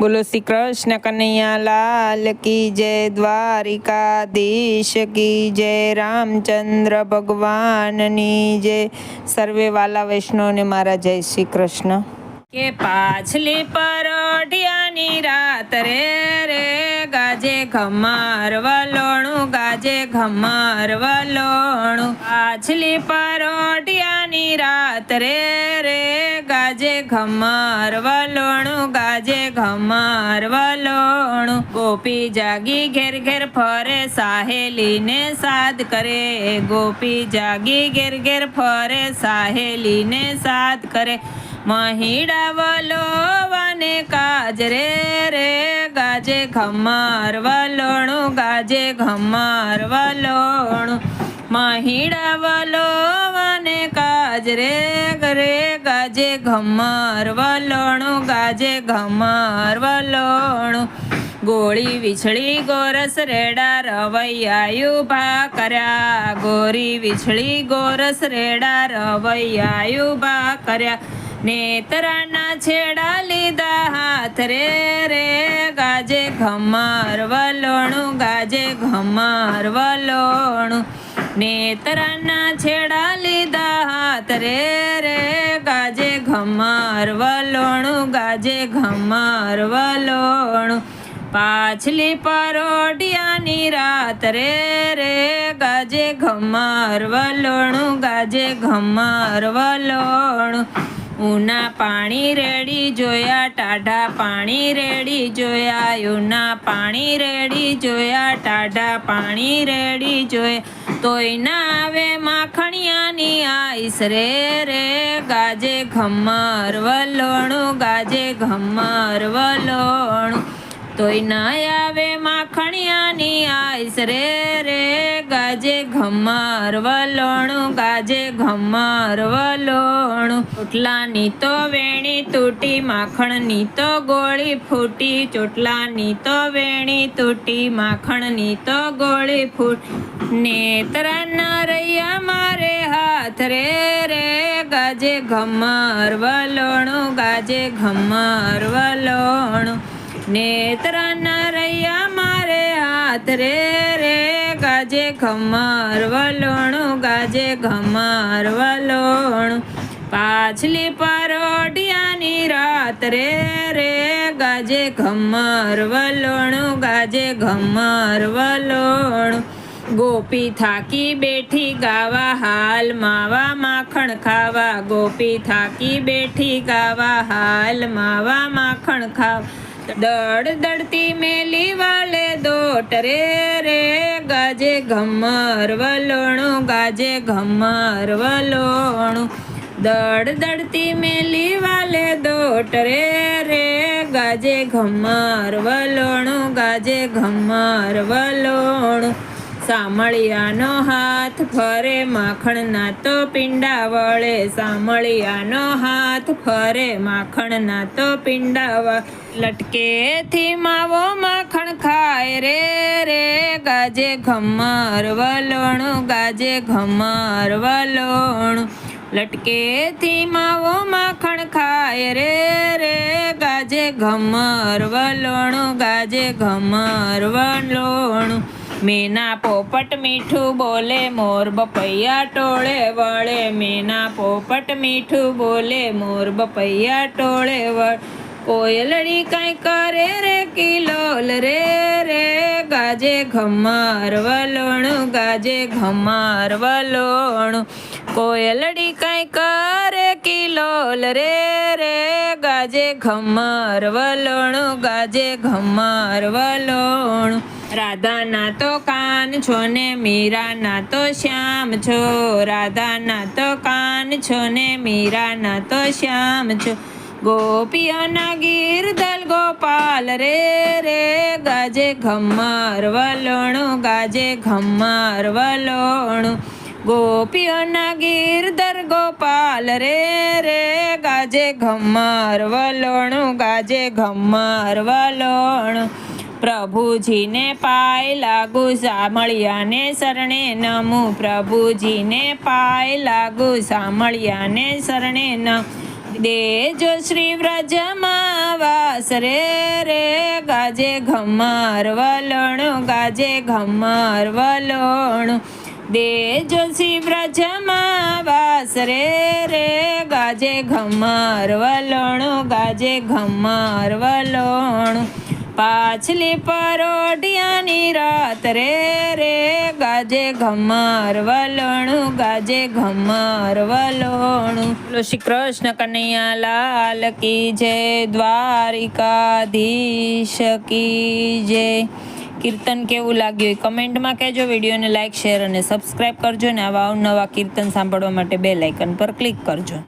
બોલો શ્રી કૃષ્ણ કનૈયા લાલ કી જય, દ્વારિકાધીશ કી જય, રામચંદ્ર ભગવાનની જય. સર્વે વાલા વૈષ્ણવને મારા જય શ્રી કૃષ્ણ. કે પાછલી પરોઢિયાની રાત રે ગાજે ઘમાર વલોણું, ગાજે ઘમાર વલોણું. પાછલી પરોઢિયાની રાત રે ગાજે ઘમાર વલોણું, ગાજે ઘમાર વલોણું. ગોપી જાગી ઘેર ઘેર ફરે, સાહેલીને સાદ કરે. ગોપી જાગી ઘેર ઘેર ફરે, સાહેલીને સાદ કરે. મહીડા વલોવાને કાજ રે ગાજે ઘમાર વલોણું, ગાજે ઘમાર વલોણું. મહીડા વલોવાને કાજ રે ગાજે ઘમાર વલોણું, ગાજે ઘમાર વલોણું. ગોળી વિછળી ગોરસ રેડા રવૈયાયુ ભા કર્યા. ગોરી વિછળી ગોરસ રેડા રવૈયાયુ ભા કર્યા. નેતરાના છેડા લીધા હાથ રે ગાજે ઘમાર વલોણું, ગાજે ઘમાર વલોણું. નેતરાના છેડા લીધા હાથ રે ગાજે ઘમાર વલોણું, ગાજે ઘમાર વલોણું. પાછલી પરોઢિયાની રાત રે ગાજે ઘમાર વલોણું, ગાજે ઘમાર વલોણું. ઉના પાણી રેડી જોયા, ટાઢા પાણી રેડી જોયા. ઉના પાણી રેડી જોયા, ટાઢા પાણી રેડી જોયા. તોય ના આવે માખણિયાની આઈસ રે ગાજે ઘમાર વલોણું, ગાજે ઘમાર વલોણું. તોય ના આવે માખણિયાની આઈસ રે ગાજે ઘમાર વલોણું, ગાજે ઘમાર વલોણું. ચોટલાની તો વેણી તૂટી, માખણની તો ગોળી ફૂટી. ચોટલાની તો વેણી તૂટી, માખણની તો ગોળી ફૂટી. નેતરાના રૈયા મારે હાથ રે ગાજે ઘમાર વલોણું, ગાજે ઘમાર વલોણું. નેતરાના રૈયા મારે હાથ રે ગાજે ઘમાર વલોણું, ગાજે ઘમાર વલોણું. પાછલી પરોઢિયાની રાત રે ગાજે ઘમાર વલોણું, ગાજે ઘમાર વલોણું. ગોપી થાકી બેઠી ગાવા, હાલ માવા માખણ ખાવા. ગોપી થાકી બેઠી ગાવા, હાલ માવા માખણ ખાવા. દડ દડતી મેલી વાલે દોટ રે ગાજે ઘમાર વલોણું, ગાજે ઘમાર વલોણું. દડ દડતી મેલી વાલે દોટ રે ગાજે ઘમાર વલોણું, ગાજે ઘમાર વલોણું. સામળિયાનો હાથ ફરે, માખણના તો પિંડા વળે. સામળિયાનો હાથ ફરે, માખણના તો પિંડા વળે. લટકેથી માવો માખણ ખાય રે ગાજે ઘમાર વલોણું, ગાજે ઘમાર વલોણું. લટકેથી માવો માખણ ખાય રે ગાજે ઘમાર વલોણું, ગાજે ઘમાર વલોણું. મેના પોપટ મીઠું બોલે, મોર બપૈયા ટોળે વળે. મેના પોપટ મીઠું બોલે, મોર બપૈયા ટોળે વળે. કોયલડી કાંઈ કરે રે કિલોલ રે ગાજે ઘમાર વલોણું, ગાજે ઘમાર વલોણું. કોયલડી કાંઈ કરે કિલોલ રે ગાજે ઘમાર વલોણું, ગાજે ઘમાર વલોણું. રાધાના તો કાન છો ને મીરાના તો શ્યામ છો. રાધાના તો કાન છો ને મીરાના તો શ્યામ છો. ગોપીઓના ગીરદલ ગોપાલ રે ગાજે ઘમાર વલોણું, ગાજે ઘમાર વલોણું. ગોપીઓના ગીરધર ગોપાલ રે ગાજે ઘમાર વલોણું, ગાજે ઘમાર વલોણું. પ્રભુજીને પાય લાગુ, સામળિયાને શરણે નમું. પ્રભુજીને પાય લાગુ, સામળિયાને શરણે નમું. દેજો શ્રી વ્રજમાં વાસ રે ગાજે ઘમર વલણું ગાજે ઘમર વલણું દેજો શ્રી વ્રજમાં વાસ રે ગાજે ઘમર વલણું ગાજે ઘમર વલણું પાછલી પરોઢિયાની રાત રે ગાજે ઘમર વલણું ગાજે ઘમર વલણું. બોલો શ્રી કૃષ્ણ કનૈયા લાલ કી જય, દ્વારિકાધીશ કી જય. કીર્તન કેવું લાગ્યું એ કમેન્ટમાં કહેજો. વિડીયોને લાઇક, શેર અને સબસ્ક્રાઈબ કરજો ને આવા અવનવા કીર્તન સાંભળવા માટે બેલ આઇકન પર ક્લિક કરજો.